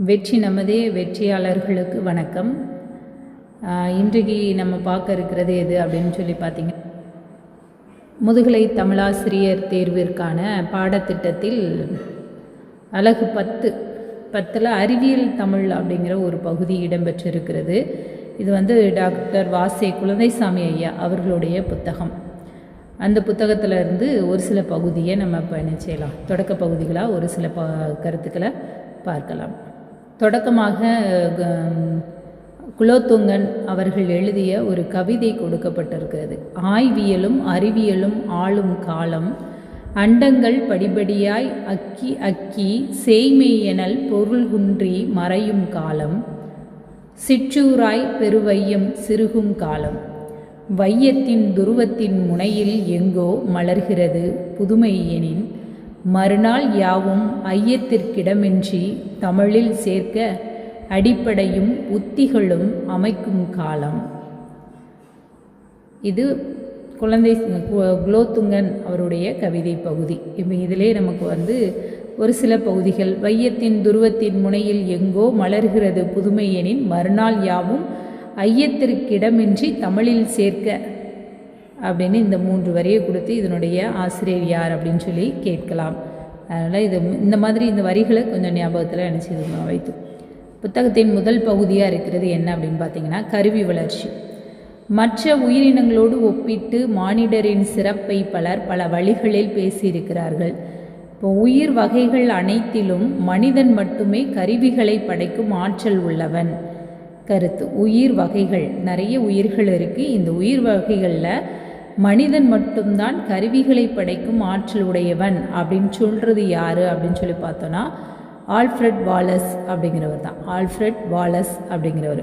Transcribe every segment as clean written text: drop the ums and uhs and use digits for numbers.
வெற்றி நமதே வெற்றியாளர்களுக்கு வணக்கம். இன்றைக்கு நம்ம பார்க்க இருக்கிறது எது அப்படின்னு சொல்லி பார்த்தீங்க, முதுகலை தமிழாசிரியர் தேர்விற்கான பாடத்திட்டத்தில் அலகு 10 அறிவியல் தமிழ் அப்படிங்கிற ஒரு பகுதி இடம்பெற்றிருக்கிறது. இது டாக்டர் வாசே குழந்தைசாமி ஐயா அவர்களுடைய புத்தகம். அந்த புத்தகத்திலிருந்து ஒரு சில பகுதியை நம்ம பயணம் செய்யலாம். தொடக்க பகுதிகளாக ஒரு சில கருத்துக்களை பார்க்கலாம். தொடக்கமாக குலோத்துங்கன் அவர்கள் எழுதிய ஒரு கவிதை கொடுக்கப்பட்டிருக்கிறது. ஆய்வியலும் அறிவியலும் ஆளும் காலம், அண்டங்கள் படிப்படியாய் அக்கி அக்கி சேய்மை எனல் பொருள் குன்றி மறையும் காலம், சிற்றூராய் பெருவையம் சிறுகும் காலம், வையத்தின் துருவத்தின் முனையில் எங்கோ மலர்கிறது புதுமை எனின், மறுநாள் யாவும் ஐயத்திற்கிடமின்றி தமிழில் சேர்க்க அடிப்படையும் உத்திகளும் அமைக்கும் காலம். இது குலோத்துங்கன் அவருடைய கவிதை பகுதி. இப்போ இதிலே நமக்கு ஒரு சில பகுதிகள், வையத்தின் துருவத்தின் முனையில் எங்கோ மலர்கிறது புதுமை எனின், மறுநாள் யாவும் ஐயத்திற்கிடமின்றி தமிழில் சேர்க்க அப்படின்னு இந்த 3 வரியை கொடுத்து இதனுடைய ஆசிரியர் யார் அப்படின்னு சொல்லி கேட்கலாம். அதனால் இந்த மாதிரி இந்த வரிகளை கொஞ்சம் ஞாபகத்தில் நினச்சி வைத்து, புத்தகத்தின் முதல் பகுதியாக இருக்கிறது என்ன அப்படின்னு பார்த்தீங்கன்னா, கருவி வளர்ச்சி. மற்ற உயிரினங்களோடு ஒப்பிட்டு மானிடரின் சிறப்பை பல வழிகளில் பேசியிருக்கிறார்கள். இப்போ உயிர் வகைகள் அனைத்திலும் மனிதன் மட்டுமே கருவிகளை படைக்கும் ஆற்றல் உள்ளவன். கருத்து, உயிர் வகைகள் நிறைய உயிர்கள் இருக்குது. இந்த உயிர் வகைகளில் மனிதன் மட்டும்தான் கருவிகளை படைக்கும் ஆற்றல் உடையவன் அப்படின்னு சொல்கிறது யார் அப்படின்னு சொல்லி பார்த்தோன்னா, ஆல்ஃப்ரெட் வாலஸ் அப்படிங்கிறவர் தான். ஆல்ஃப்ரெட் வாலஸ் அப்படிங்கிறவர்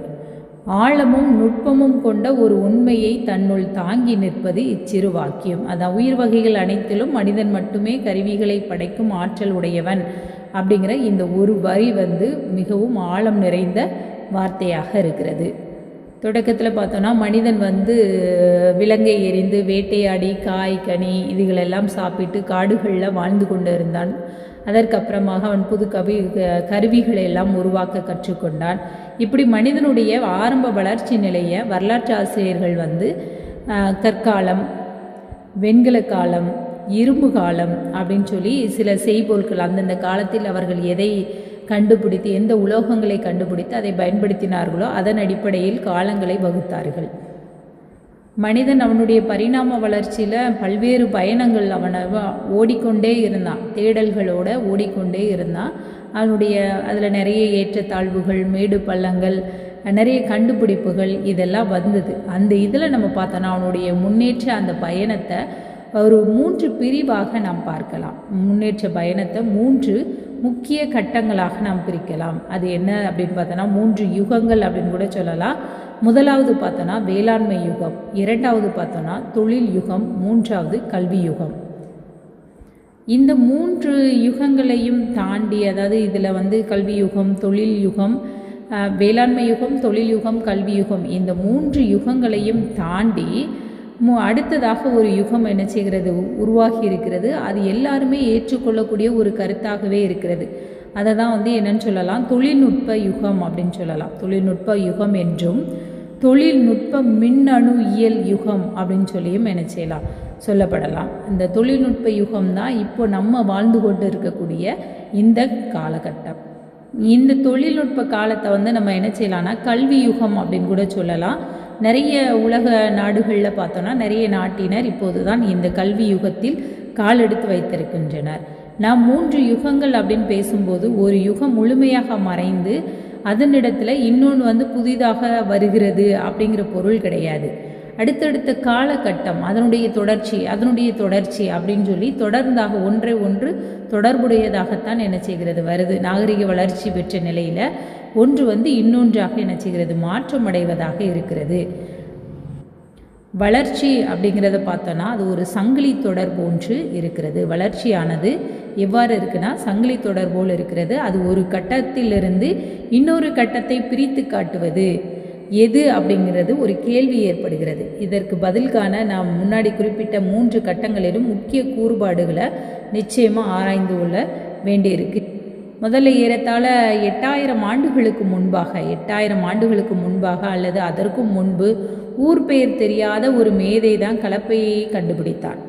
ஆழமும் நுட்பமும் கொண்ட ஒரு உண்மையை தன்னுள் தாங்கி நிற்பது இச்சிறு வாக்கியம். அதான் உயிர் வகைகள் அனைத்திலும் மனிதன் மட்டுமே கருவிகளை படைக்கும் ஆற்றல் உடையவன் அப்படிங்கிற இந்த ஒரு வரி மிகவும் ஆழம் நிறைந்த வார்த்தையாக இருக்கிறது. தொடக்கத்தில் பார்த்தோன்னா, மனிதன் விலங்கை எறிந்து வேட்டையாடி காய் கனி இதுகளெல்லாம் சாப்பிட்டு காடுகளில் வாழ்ந்து கொண்டு இருந்தான். அதற்கப்புறமாக அவன் புது கருவிகளை எல்லாம் உருவாக்க கற்றுக்கொண்டான். இப்படி மனிதனுடைய ஆரம்ப வளர்ச்சி நிலையை வரலாற்று ஆசிரியர்கள் கற்காலம், வெண்கல காலம், இரும்பு காலம் அப்படின்னு சொல்லி சில செய்பொருட்கள் அந்தந்த காலத்தில் அவர்கள் எதை கண்டுபிடித்து, எந்த உலோகங்களை கண்டுபிடித்து அதை பயன்படுத்தினார்களோ அதன் அடிப்படையில் காலங்களை வகுத்தார்கள். மனிதன் அவனுடைய பரிணாம வளர்ச்சியில் பல்வேறு பயணங்கள் ஓடிக்கொண்டே இருந்தான், தேடல்களோடு ஓடிக்கொண்டே இருந்தான். அதில் நிறைய ஏற்றத்தாழ்வுகள், மேடு பள்ளங்கள், நிறைய கண்டுபிடிப்புகள் இதெல்லாம் வந்தது. அந்த இதில் நம்ம பார்த்தோன்னா அவனுடைய முன்னேற்ற அந்த பயணத்தை ஒரு 3 பிரிவாக நாம் பார்க்கலாம். முன்னேற்ற பயணத்தை 3 முக்கிய கட்டங்களாக நாம் பிரிக்கலாம். அது என்ன அப்படின்னு பார்த்தோன்னா 3 யுகங்கள் அப்படின்னு கூட சொல்லலாம். முதலாவது பார்த்தோன்னா வேளாண்மை யுகம், இரண்டாவது பார்த்தோன்னா தொழில் யுகம், மூன்றாவது கல்வி யுகம். இந்த 3 யுகங்களையும் தாண்டி, அதாவது இதில் கல்வி யுகம், தொழில் யுகம், வேளாண்மை யுகம், தொழில் யுகம், கல்வி யுகம், இந்த 3 யுகங்களையும் தாண்டி அடுத்ததாக ஒரு யுகம் என்ன செய்கிறது, உருவாகி இருக்கிறது. அது எல்லாருமே ஏற்றுக்கொள்ளக்கூடிய ஒரு கருத்தாகவே இருக்கிறது. அதை தான் என்னன்னு சொல்லலாம், தொழில்நுட்ப யுகம் அப்படின்னு சொல்லலாம். தொழில்நுட்ப யுகம் என்றும் தொழில்நுட்ப மின்னணு இயல் யுகம் அப்படின்னு சொல்லியும் என்ன செய்யலாம், சொல்லப்படலாம். இந்த தொழில்நுட்ப யுகம் தான் இப்போ நம்ம வாழ்ந்து கொண்டு இருக்கக்கூடிய இந்த காலகட்டம். இந்த தொழில்நுட்ப காலத்தை நம்ம என்ன செய்யலாம்னா கல்வி யுகம் அப்படின்னு கூட சொல்லலாம். நிறைய உலக நாடுகளில் பார்த்தோன்னா நிறைய நாட்டினர் இப்போது தான் இந்த கல்வி யுகத்தில் கால் எடுத்து வைத்திருக்கின்றனர். நாம் 3 யுகங்கள் அப்படின்னு பேசும்போது ஒரு யுகம் முழுமையாக மறைந்து அதனிடத்தில் இன்னொன்று புதிதாக வருகிறது அப்படிங்கிற பொருள் கிடையாது. அடுத்தடுத்த காலகட்டம் அதனுடைய தொடர்ச்சி அப்படின்னு சொல்லி தொடர்ந்தாக ஒன்றை ஒன்று தொடர்புடையதாகத்தான் என்ன செய்கிறது வருது. நாகரிக வளர்ச்சி பெற்ற நிலையில் ஒன்று இன்னொன்றாக என்ன செய்கிறது, மாற்றமடைவதாக இருக்கிறது. வளர்ச்சி அப்படிங்கிறத பார்த்தோன்னா அது ஒரு சங்கிலி தொடர் போன்று இருக்கிறது. வளர்ச்சியானது எவ்வாறு இருக்குன்னா சங்கிலி தொடர் போல் இருக்கிறது. அது ஒரு கட்டத்திலிருந்து இன்னொரு கட்டத்தை பிரித்து காட்டுவது எது அப்படிங்கிறது ஒரு கேள்வி ஏற்படுகிறது. இதற்கு பதில் காண நாம் முன்னாடி குறிப்பிட்ட 3 கட்டங்களிலும் முக்கிய கூறுபாடுகளை நிச்சயமாக ஆராய்ந்து கொள்ள வேண்டியிருக்கு. முதல்ல ஏறத்தாழ 8000 ஆண்டுகளுக்கு முன்பாக அல்லது அதற்கும் முன்பு ஊர் பெயர் தெரியாத ஒரு மேதை தான் கலப்பையை கண்டுபிடித்தான்.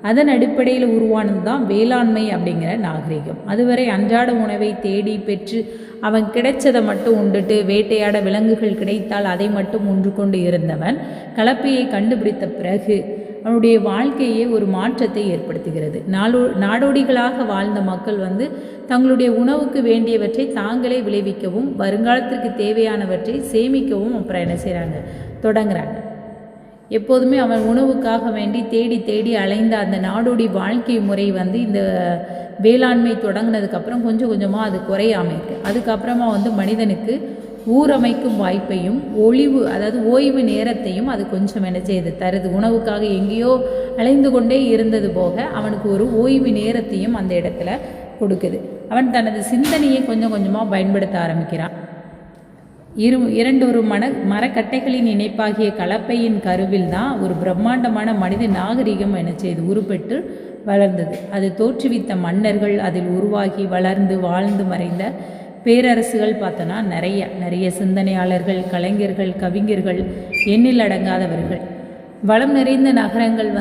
அதன் அடிப்படையில் உருவானது தான் வேளாண்மை அப்படிங்கிற நாகரிகம். அதுவரை அன்றாட உணவை தேடி பெற்று அவன் கிடைச்சதை மட்டும் உண்டுட்டு வேட்டையாட விலங்குகள் கிடைத்தால் அதை மட்டும் உண்டு கொண்டு இருந்தவன் கலப்பையை கண்டுபிடித்த பிறகு அவனுடைய வாழ்க்கையே ஒரு மாற்றத்தை ஏற்படுத்துகிறது. நாடோடிகளாக வாழ்ந்த மக்கள் தங்களுடைய உணவுக்கு வேண்டியவற்றை தாங்களே விளைவிக்கவும் வருங்காலத்திற்கு தேவையானவற்றை சேமிக்கவும் அப்புறம் என்ன செய்கிறாங்க, தொடங்குறாங்க. எப்போதுமே அவன் உணவுக்காக வேண்டி தேடி தேடி அலைந்த அந்த நாடோடி வாழ்க்கை முறை இந்த வேளாண்மை தொடங்கினதுக்கப்புறம் கொஞ்சம் கொஞ்சமாக அது குறையாமல் இருக்குது. அதுக்கப்புறமா மனிதனுக்கு ஊரமைக்கும் வாய்ப்பையும் அதாவது ஓய்வு நேரத்தையும் அது கொஞ்சம் என்ன செய்யுது தருது. உணவுக்காக எங்கேயோ அலைந்து கொண்டே இருந்தது போக அவனுக்கு ஒரு ஓய்வு நேரத்தையும் அந்த இடத்துல கொடுக்குது. அவன் தனது சிந்தனையை கொஞ்சம் கொஞ்சமாக பயன்படுத்த ஆரம்பிக்கிறான். இரண்டொரு மரக்கட்டைகளின் இணைப்பாகிய கலப்பையின் கருவில் தான் ஒரு பிரம்மாண்டமான மனித நாகரிகம் என்ன செய்து உருப்பெற்று வளர்ந்தது. அது தோற்றுவித்த மன்னர்கள், அதில் உருவாகி வளர்ந்து வாழ்ந்து மறைந்த பேரரசுகள் பார்த்தோன்னா நிறைய சிந்தனையாளர்கள், கலைஞர்கள், கவிஞர்கள், எண்ணில் அடங்காதவர்கள். வளம் நிறைந்த நகரங்கள்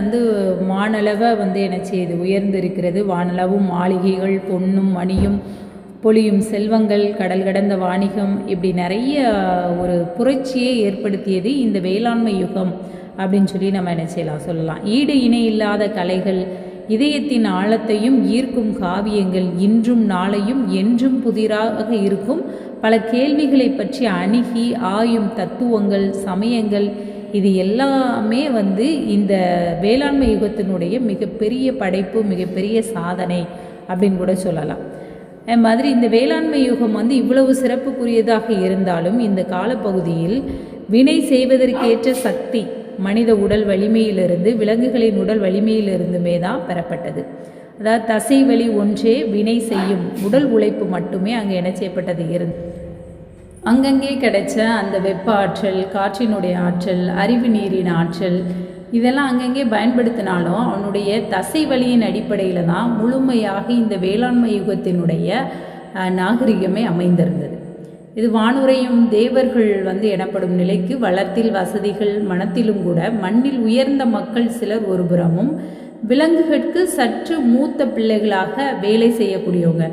வானளவை என்ன செய்யுது உயர்ந்து இருக்கிறது. வானளவும் மாளிகைகள், பொன்னும் மணியும் பொழியும் செல்வங்கள், கடல் கடந்த வாணிகம், இப்படி நிறைய ஒரு புரட்சியை ஏற்படுத்தியது இந்த வேளாண்மை யுகம் அப்படின்னு சொல்லி நம்ம என்ன செய்யலாம் சொல்லலாம். ஈடு இணை இல்லாத கலைகள், இதயத்தின் ஆழத்தையும் ஈர்க்கும் காவியங்கள், இன்றும் நாளையும் என்றும் புதிராக இருக்கும் பல கேள்விகளை பற்றி அணுகி ஆயும் தத்துவங்கள், சமயங்கள், இது எல்லாமே இந்த வேளாண்மை யுகத்தினுடைய மிகப்பெரிய படைப்பு, மிகப்பெரிய சாதனை அப்படின்னு கூட சொல்லலாம். அது மாதிரி இந்த வேளாண்மை யுகம் இவ்வளவு சிறப்புக்குரியதாக இருந்தாலும் இந்த காலப்பகுதியில் வினை செய்வதற்கேற்ற சக்தி மனித உடல் வலிமையிலிருந்து விலங்குகளின் உடல் வலிமையிலிருந்துமே தான் பெறப்பட்டது. அதாவது தசை வலி ஒன்றே வினை செய்யும் உடல் உழைப்பு மட்டுமே அங்கே என்ன செய்யப்பட்டது இருந்து அங்கங்கே கிடைச்ச அந்த வெப்ப ஆற்றல், காற்றினுடைய ஆற்றல், அறிவு நீரின் ஆற்றல், இதெல்லாம் அங்கங்கே பயன்படுத்தினாலும் அவனுடைய தசை வலியின் அடிப்படையில் தான் முழுமையாக இந்த வேளாண்மை யுகத்தினுடைய நாகரிகமே அமைந்திருந்தது. இது வானுரையும் தேவர்கள் எனப்படும் நிலைக்கு வளத்தில் வசதிகள் மனத்திலும் கூட மண்ணில் உயர்ந்த மக்கள் சிலர் ஒருபுறமும் விலங்குகளுக்கு சற்று மூத்த பிள்ளைகளாக வேலை செய்யக்கூடியவங்க,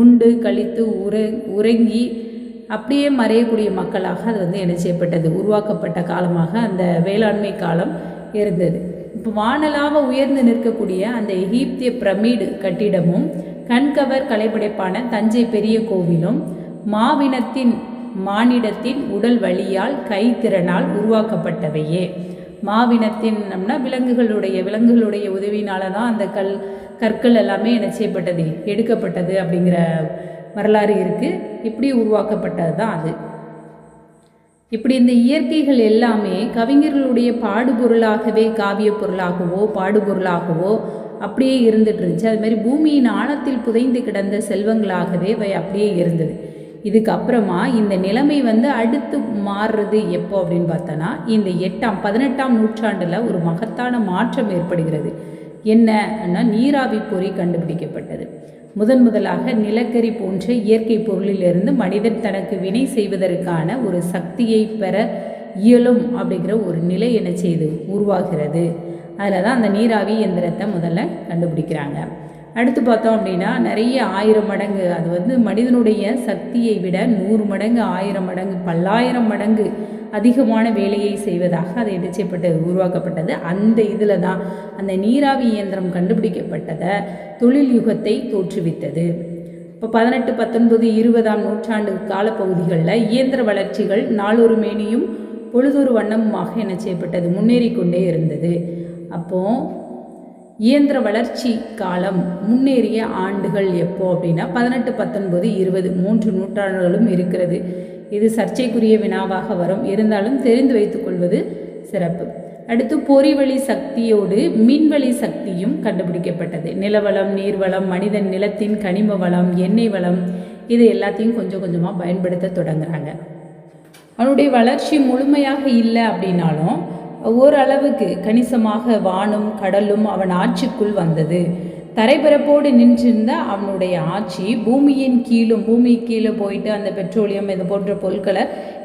உண்டு கழித்து உறங்கி அப்படியே மறையக்கூடிய மக்களாக அது என்ன செய்யப்பட்டது உருவாக்கப்பட்ட காலமாக அந்த வேளாண்மை காலம் இருந்தது. இப்போ வானலாக உயர்ந்து நிற்கக்கூடிய அந்த எகிப்திய பிரமிடு கட்டிடமும் கண்கவர் கலைப்படைப்பான தஞ்சை பெரிய கோவிலும் மானிடத்தின் உடல் வலியால் கைத்திறனால் உருவாக்கப்பட்டவையே. மாவினத்தின்னா விலங்குகளுடைய உதவினால தான் அந்த கற்கள் எல்லாமே என்ன செய்யப்பட்டது எடுக்கப்பட்டது அப்படிங்கிற வரலாறு இருக்குது. இப்படி உருவாக்கப்பட்டது தான் அது. இப்படி இந்த இயற்கைகள் எல்லாமே கவிஞர்களுடைய பாடுபொருளாகவே, காவிய பொருளாகவோ பாடுபொருளாகவோ அப்படியே இருந்துட்டு இருந்துச்சு. அது மாதிரி பூமியின் ஆழத்தில் புதைந்து கிடந்த செல்வங்களாகவே அப்படியே இருந்தது. இதுக்கப்புறமா இந்த நிலைமை அடுத்து மாறுறது எப்போ அப்படின்னு பார்த்தோன்னா இந்த 18ஆம் நூற்றாண்டில் ஒரு மகத்தான மாற்றம் ஏற்படுகிறது. என்னன்னா நீராவி பொறி கண்டுபிடிக்கப்பட்டது. முதலாக நிலக்கரி போன்ற இயற்கை பொருளிலிருந்து மனிதன் தனக்கு வினை செய்வதற்கான ஒரு சக்தியை பெற இயலும் அப்படிங்கிற ஒரு நிலை என்ன செய்து உருவாகிறது. அதில் தான் அந்த நீராவி இயந்திரத்தை முதல்ல கண்டுபிடிக்கிறாங்க. அடுத்து பார்த்தோம் அப்படின்னா நிறைய 1000 மடங்கு அது மனிதனுடைய சக்தியை விட 100 மடங்கு 1000 மடங்கு பல்லாயிரம் மடங்கு அதிகமான வேலையை செய்வதாக அது என்ன செய்யப்பட்டது உருவாக்கப்பட்டது. அந்த இதில் தான் அந்த நீராவி இயந்திரம் கண்டுபிடிக்கப்பட்டதை தொழில் யுகத்தை தோற்றுவித்தது. இப்போ 18, 19, 20ஆம் நூற்றாண்டு காலப்பகுதிகளில் இயந்திர வளர்ச்சிகள் நாளொரு மேனியும் பொழுதொரு வண்ணமுமாக என்ன செய்யப்பட்டது முன்னேறி கொண்டே இருந்தது. அப்போது இயந்திர வளர்ச்சி காலம் முன்னேறிய ஆண்டுகள் எப்போ அப்படின்னா 18, 19, 20 3 நூற்றாண்டுகளும் இருக்கிறது. இது சர்ச்சைக்குரிய வினாவாக வரும், இருந்தாலும் தெரிந்து வைத்துக்கொள்வது சிறப்பு. அடுத்து பொறிவழி சக்தியோடு மின்வழி சக்தியும் கண்டுபிடிக்கப்பட்டது. நிலவளம், நீர்வளம், மனிதன் நிலத்தின் கனிம வளம், எண்ணெய் வளம், இது எல்லாத்தையும் கொஞ்சம் கொஞ்சமாக பயன்படுத்த தொடங்குறாங்க. அவனுடைய வளர்ச்சி முழுமையாக இல்லை அப்படின்னாலும் ஓரளவுக்கு கணிசமாக வானும் கடலும் அவன் ஆட்சிக்குள் வந்தது. தரைப்பரப்போடு நின்றிருந்த அவனுடைய ஆட்சி பூமியின் கீழே போயிட்டு அந்த பெட்ரோலியம் இது போன்ற பொருட்களை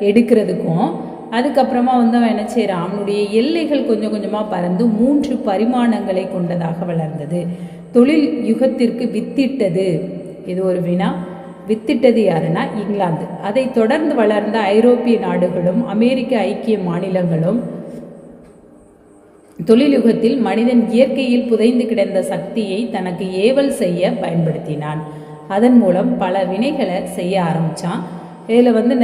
எடுக்கிறதுக்கும் அதுக்கப்புறமா அவன் என்ன செய்கிறான், அவனுடைய எல்லைகள் கொஞ்சம் கொஞ்சமாக பறந்து 3 பரிமாணங்களை கொண்டதாக வளர்ந்தது. தொழில் யுகத்திற்கு வித்திட்டது. இது ஒரு வினா. வித்திட்டது யாருன்னா இங்கிலாந்து. அதை தொடர்ந்து வளர்ந்த ஐரோப்பிய நாடுகளும் அமெரிக்க ஐக்கிய மாநிலங்களும் தொழில்யுகத்தில் மனிதன் இயற்கையில் புதைந்து கிடந்த சக்தியை தனக்கு ஏவல் செய்ய பயன்படுத்தினான். அதன் மூலம் பல வினைகளை செய்ய ஆரம்பித்தான். இதில்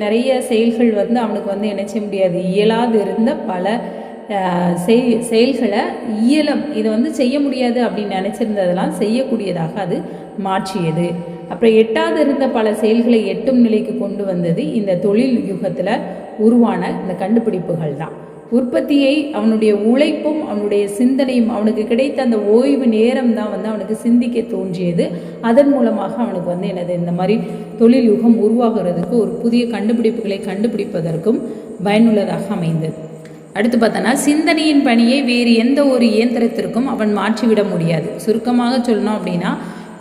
நிறைய செயல்கள் அவனுக்கு என்ன செய்ய முடியாது, இயலாது இருந்த பல செயல்களை இதை செய்ய முடியாது அப்படின்னு நினச்சிருந்ததெல்லாம் செய்யக்கூடியதாக அது மாற்றியது. அப்புறம் எட்டாவது இருந்த பல செயல்களை எட்டும் நிலைக்கு கொண்டு வந்தது இந்த தொழில் யுகத்தில் உருவான இந்த கண்டுபிடிப்புகள் தான். உற்பத்தியை அவனுடைய உழைப்பும் அவனுடைய சிந்தனையும் அவனுக்கு கிடைத்த அந்த ஓய்வு நேரம் தான் அவனுக்கு சிந்திக்க தோன்றியது. அதன் மூலமாக அவனுக்கு என்னது இந்த மாதிரி தொழில் யுகம் உருவாகிறதுக்கு ஒரு புதிய கண்டுபிடிப்புகளை கண்டுபிடிப்பதற்கும் பயனுள்ளதாக அமைந்தது. அடுத்து பார்த்தோன்னா சிந்தனையின் பணியை வேறு எந்த ஒரு இயந்திரத்திற்கும் அவன் மாற்றிவிட முடியாது. சுருக்கமாக சொல்லணும் அப்படின்னா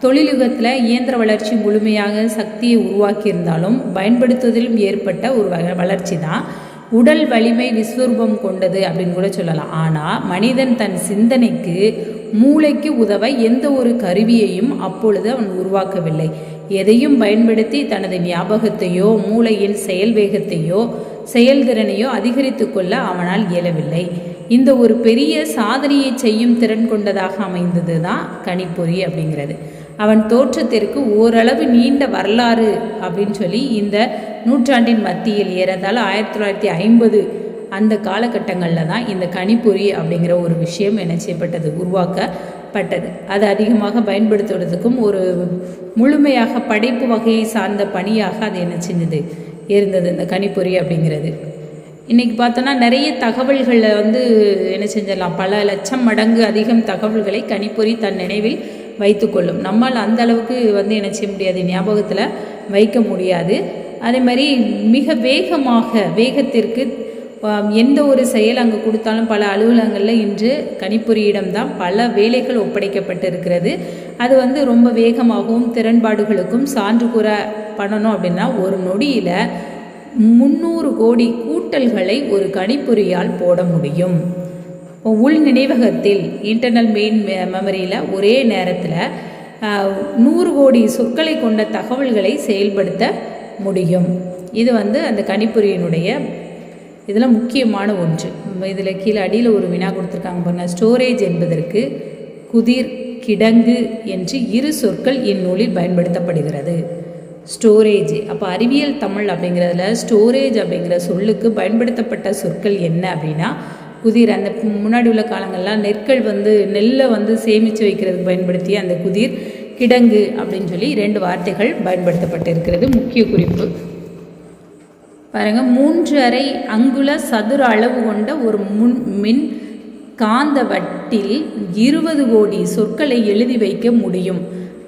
தொழில்யுகத்தில் இயந்திர வளர்ச்சி முழுமையாக சக்தியை உருவாக்கியிருந்தாலும் பயன்படுத்துவதிலும் ஏற்பட்ட ஒரு வளர்ச்சி தான் உடல் வலிமை விஸ்வரூபம் கொண்டது அப்படின்னு கூட சொல்லலாம். ஆனால் மனிதன் தன் சிந்தனைக்கு மூளைக்கு உதவ எந்த ஒரு கருவியையும் அப்பொழுது அவன் உருவாக்கவில்லை. எதையும் பயன்படுத்தி தனது ஞாபகத்தையோ மூளையின் செயல் வேகத்தையோ செயல்திறனையோ அதிகரித்து கொள்ள அவனால் இயலவில்லை. இந்த ஒரு பெரிய சாதனையை செய்யும் திறன் கொண்டதாக அமைந்தது தான் கணிப்பொறி அப்படிங்கிறது. அவன் தோற்றத்திற்கு ஓரளவு நீண்ட வரலாறு அப்படின்னு சொல்லி இந்த நூற்றாண்டின் மத்தியில் ஏறத்தாழ 1950 அந்த காலகட்டங்களில் தான் இந்த கணிப்பொறி அப்படிங்கிற ஒரு விஷயம் என்ன செய்யப்பட்டது, உருவாக்கப்பட்டது. அதை அதிகமாக பயன்படுத்துவதற்கும் ஒரு முழுமையாக படைப்பு வகையை சார்ந்த பணியாக அது என்ன செஞ்சது இருந்தது இந்த கணிப்பொறி அப்படிங்கிறது. இன்றைக்கி பார்த்தோன்னா நிறைய தகவல்களை என்ன செஞ்சிடலாம், பல லட்சம் மடங்கு அதிகம் தகவல்களை கணிப்பொறி தன் நினைவில் வைத்துக்கொள்ளும். நம்மால் அந்த அளவுக்கு என்ன செய்ய முடியாது, ஞாபகத்தில் வைக்க முடியாது. அதே மாதிரி மிக வேகத்திற்கு எந்த ஒரு செயல் அங்கே கொடுத்தாலும் பல அலுவலகங்களில் இன்று கணிப்பொறியிடம்தான் பல வேலைகள் ஒப்படைக்கப்பட்டு இருக்கிறது. அது ரொம்ப வேகமாகவும் திறன்பாடுகளுக்கும் சான்று கூற பண்ணணும் அப்படின்னா ஒரு நொடியில் 300 கோடி கூட்டல்களை ஒரு கணிப்பொறியால் போட முடியும். உள் நினைவகத்தில் இன்டர்னல் மெயின் மெமரியில் ஒரே நேரத்தில் 100 கோடி சொற்களை கொண்ட தகவல்களை செயல்படுத்த முடியும். இது அந்த கணிப்பொறியினுடைய இதில் முக்கியமான ஒன்று. இதில் கீழே அடியில் ஒரு வினா கொடுத்துருக்காங்க பாருங்க. ஸ்டோரேஜ் என்பதற்கு குதிர், கிடங்கு என்று 2 சொற்கள் இந்நூலில் பயன்படுத்தப்படுகிறது. ஸ்டோரேஜ் அப்போ அறிவியல் தமிழ் அப்படிங்கிறதுல ஸ்டோரேஜ் அப்படிங்கிற சொல்லுக்கு பயன்படுத்தப்பட்ட சொற்கள் என்ன அப்படின்னா குதிர். அந்த முன்னாடி உள்ள காலங்கள்லாம் நெல்லை சேமித்து வைக்கிறதுக்கு பயன்படுத்திய அந்த குதிர், கிடங்கு அப்படின்னு சொல்லி 2 வார்த்தைகள் பயன்படுத்தப்பட்டு இருக்கிறது. முக்கிய குறிப்பு பாருங்கள். 3½ அங்குல சதுர அளவு கொண்ட ஒரு மின் காந்த வட்டில் 20 கோடி சொற்களை எழுதி வைக்க முடியும்.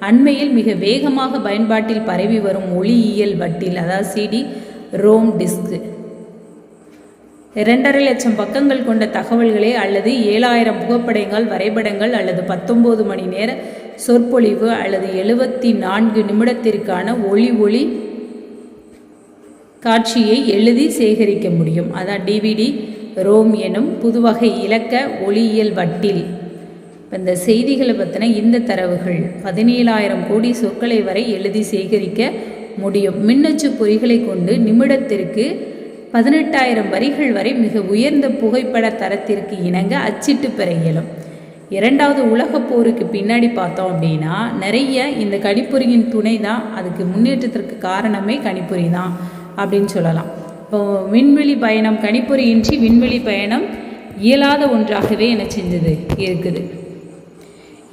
அண்மையில் மிக வேகமாக பயன்பாட்டில் பரவி வரும் ஒளியியல் வட்டில், அதாவது CD ரோம் டிஸ்க் 2½ லட்சம் பக்கங்கள் கொண்ட தகவல்களே அல்லது 7000 புகைப்படங்கள், வரைபடங்கள் அல்லது 19 மணி நேர சொற்பொழிவு அல்லது 74 நிமிடத்திற்கான ஒளி காட்சியை எழுதி சேகரிக்க முடியும். அதான் DVD ரோம் எனும் புதுவகை இலக்க ஒளியியல் வட்டில். இந்த செய்திகளை பற்றின இந்த தரவுகள் 17,000 கோடி சொற்களை வரை எழுதி சேகரிக்க முடியும். மின்னச்சு பொறிகளை கொண்டு நிமிடத்திற்கு 18,000 வரிகள் வரை மிக உயர்ந்த புகைப்பட தரத்திற்கு இணங்க அச்சிட்டு பெற இயலும். 2வது உலகப் போருக்கு பின்னாடி பார்த்தோம் அப்படின்னா நிறைய இந்த கணிப்பொறியின் துணை தான் அதுக்கு முன்னேற்றத்திற்கு காரணமே கணிப்பொறி தான் அப்படின்னு சொல்லலாம். இப்போ விண்வெளி பயணம், கணிப்பொறியின்றி விண்வெளி பயணம் இயலாத ஒன்றாகவே என்ன செஞ்சது இருக்குது.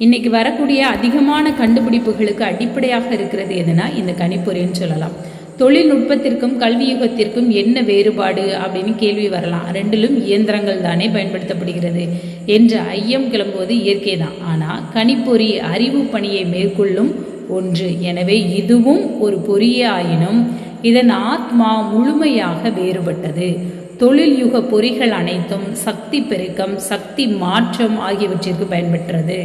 இன்றைக்கி வரக்கூடிய அதிகமான கண்டுபிடிப்புகளுக்கு அடிப்படையாக இருக்கிறது எதுனா இந்த கணிப்பொறின்னு சொல்லலாம். தொழில்நுட்பத்திற்கும் கல்வி யுகத்திற்கும் என்ன வேறுபாடு அப்படின்னு கேள்வி வரலாம். 2லும் இயந்திரங்கள் தானே பயன்படுத்தப்படுகிறது என்ற ஐயம் கிளம்புவது இயற்கை தான். ஆனால் கணிப்பொறி அறிவு பணியை மேற்கொள்ளும் ஒன்று. எனவே இதுவும் ஒரு பொறியே ஆயினும் இதன் ஆத்மா முழுமையாக வேறுபட்டது. தொழில் யுக பொறிகள் அனைத்தும் சக்தி பெருக்கம், சக்தி மாற்றம் ஆகியவற்றிற்கு பயன்பெற்றது.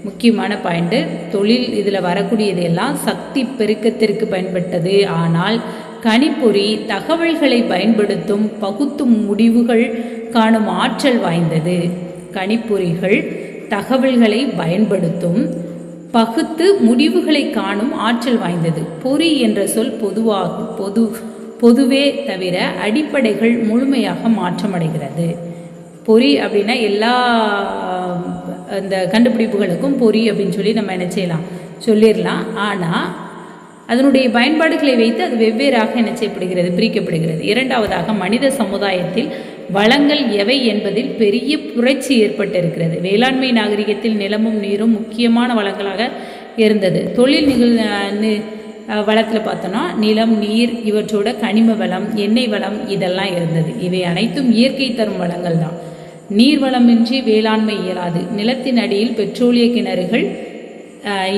முக்கியமான பாயிண்ட்டு. தொழில் இதில் வரக்கூடியது எல்லாம் சக்தி பெருக்கத்திற்கு பயன்பட்டது. ஆனால் கணிப்பொறி தகவல்களை பயன்படுத்தும் பகுத்தும் முடிவுகள் காணும் ஆற்றல் வாய்ந்தது. கணிப்பொறிகள் தகவல்களை பயன்படுத்தும் பகுத்து முடிவுகளை காணும் ஆற்றல் வாய்ந்தது. பொறி என்ற சொல் பொதுவே தவிர அடிப்படைகள் முழுமையாக மாற்றமடைகிறது. பொறி அப்படின்னா எல்லா அந்த கண்டுபிடிப்புகளுக்கும் பொறி அப்படின்னு சொல்லி நம்ம என்ன செய்யலாம், சொல்லிடலாம். ஆனால் அதனுடைய பயன்பாடுகளை வைத்து அது வெவ்வேறாக என்ன செய்யப்படுகிறது, பிரிக்கப்படுகிறது. இரண்டாவதாக, மனித சமுதாயத்தில் வளங்கள் எவை என்பதில் பெரிய புரட்சி ஏற்பட்டிருக்கிறது. வேளாண்மை நாகரிகத்தில் நிலமும் நீரும் முக்கியமான வளங்களாக இருந்தது. தொழில் வளத்தில் பார்த்தோன்னா நிலம், நீர், இவற்றோட கனிம வளம், எண்ணெய் வளம் இதெல்லாம் இருந்தது. இவை அனைத்தும் இயற்கை தரும் வளங்கள் தான். நீர் வளமின்றி வேளாண்மை இயலாது. நிலத்தின் அடியில் பெட்ரோலிய கிணறுகள்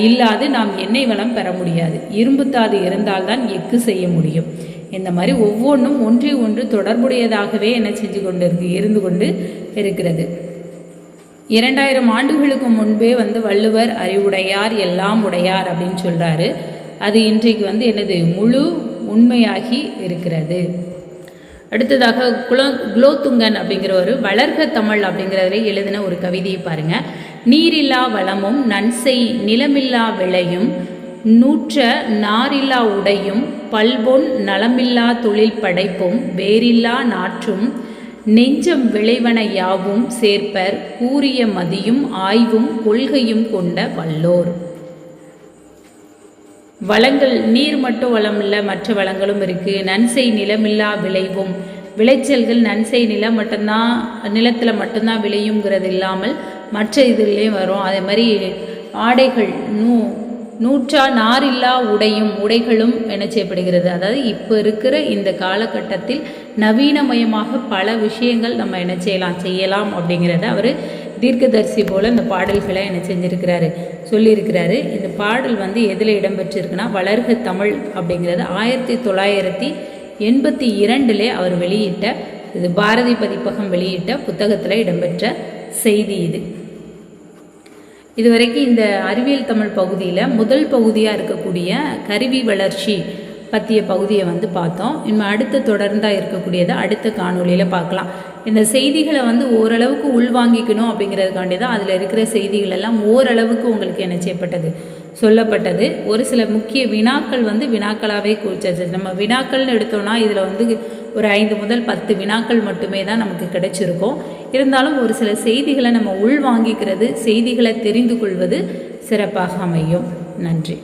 இல்லாது நாம் எண்ணெய் வளம் பெற முடியாது. இரும்புத்தாது இருந்தால்தான் எஃகு செய்ய முடியும். இந்த மாதிரி ஒவ்வொன்றும் ஒன்றை ஒன்று தொடர்புடையதாகவே என்ன செஞ்சு கொண்டு இருந்து கொண்டு இருக்கிறது. 2000 ஆண்டுகளுக்கு முன்பே வள்ளுவர் அறிவுடையார் எல்லாம் உடையார் அப்படின்னு சொல்கிறாரு. அது இன்றைக்கு என்னது, முழு உண்மையாகி இருக்கிறது. அடுத்ததாக குலோத்துங்கன் அப்படிங்கிற ஒரு வளர்க தமிழ் அப்படிங்கிறதுல எழுதின ஒரு கவிதையை பாருங்க. நீரில்லா வளமும் நன்செய் நிலமில்லா விளையும் நூற்ற நாரில்லா உடையும் பல்பொன் நலமில்லா தொழில் படைப்பும் வேரில்லா நாற்றும் நெஞ்சம் விளைவன யாவும் சேர்ப்பர் கூறிய மதியும் ஆய்வும் கொள்கையும் கொண்ட வல்லோர். வளங்கள் நீர் மட்டும் வளம் இல்லை, மற்ற வளங்களும் இருக்குது. நன்செய் நிலமில்லா விளைவும், விளைச்சல்கள் நன்செய் நிலத்தில் மட்டும்தான் விளையுங்கிறது இல்லாமல் மற்ற இதுலேயும் வரும். அதே மாதிரி ஆடைகள் நூற்றா நாரில்லா உடைகளும் என்ன செய்யப்படுகிறது. அதாவது இப்போ இருக்கிற இந்த காலகட்டத்தில் நவீனமயமாக பல விஷயங்கள் நம்ம என்ன செய்யலாம் அப்படிங்கிறத அவர் தீர்க்கதரிசி போல் இந்த பாடல்களை என்ன செஞ்சுருக்கிறாரு, சொல்லியிருக்கிறாரு. இந்த பாடல் எதில் இடம்பெற்றிருக்குன்னா வளர்க தமிழ் அப்படிங்கிறது 1982 அவர் வெளியிட்ட, இது பாரதி பதிப்பகம் வெளியிட்ட புத்தகத்தில் இடம்பெற்ற செய்தி. இதுவரைக்கும் இந்த அறிவியல் தமிழ் பகுதியில் முதல் பகுதியாக இருக்கக்கூடிய கருவி வளர்ச்சி பற்றிய பகுதியை பார்த்தோம். இன்னும் அடுத்த தொடர்ந்தாக இருக்கக்கூடியதை அடுத்த காணொலியில் பார்க்கலாம். இந்த செய்திகளை ஓரளவுக்கு உள்வாங்கிக்கணும் அப்படிங்கிறதுக்காண்டி தான் அதில் இருக்கிற செய்திகள் எல்லாம் ஓரளவுக்கு உங்களுக்கு என்ன செய்யப்பட்டது, சொல்லப்பட்டது. ஒரு சில முக்கிய வினாக்கள் வினாக்களாகவே குறிச்சது. நம்ம வினாக்கள்னு எடுத்தோம்னா இதில் ஒரு 5 முதல் 10 வினாக்கள் மட்டுமே தான் நமக்கு கிடைச்சிருக்கும். இருந்தாலும் ஒரு சில செய்திகளை நம்ம உள்வாங்கிக்கிறது, செய்திகளை தெரிந்து கொள்வது சிறப்பாக அமையும். நன்றி.